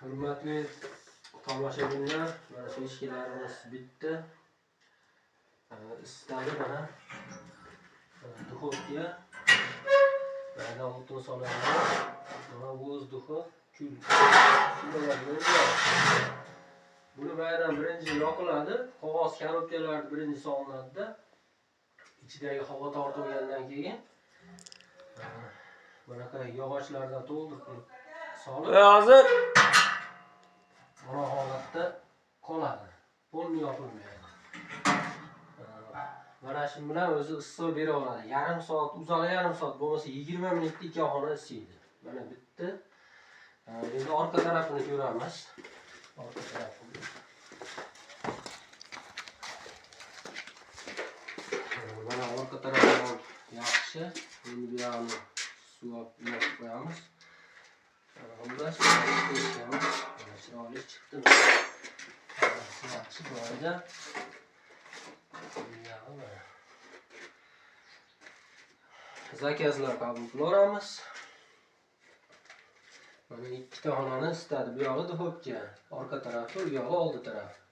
Hurmatli tomoshabinlar, mana shu eshiklarimiz bitdi. Isitadi mana. Duxovka. Mana o'tin solamiz. Mana vo'zduxi, kul. Buni bayram birinchi yoqiladi, qog'oz korobkalarni birinchi solinadi-da. Ichidagi havo tortilgandan keyin bunaqa yog'ochlardan to'ldirib solib hozir mana holatda qoladi. Bo'lmi yopilmaydi. Mana shu bilan o'zi issiq bera oladi. Yarim soat, uzoq yarim soat bo'lmasa 20 minutda ikkovxona isiydi. Mana bitdi. Endi orqa tarafini ko'ramiz. Orqa tarafini. Mana orqa tarafi yaxshi. Endi bu yerni suv olib qo'yamiz. Xullas, chiroyli chiqdi. Yaxshi bo'ladi. Zakazlar qabul qilamiz. Mana ikkita xonani isitadi. Bu yog'i duxovka, orqa tarafi, bu yog'i oldi tarafi.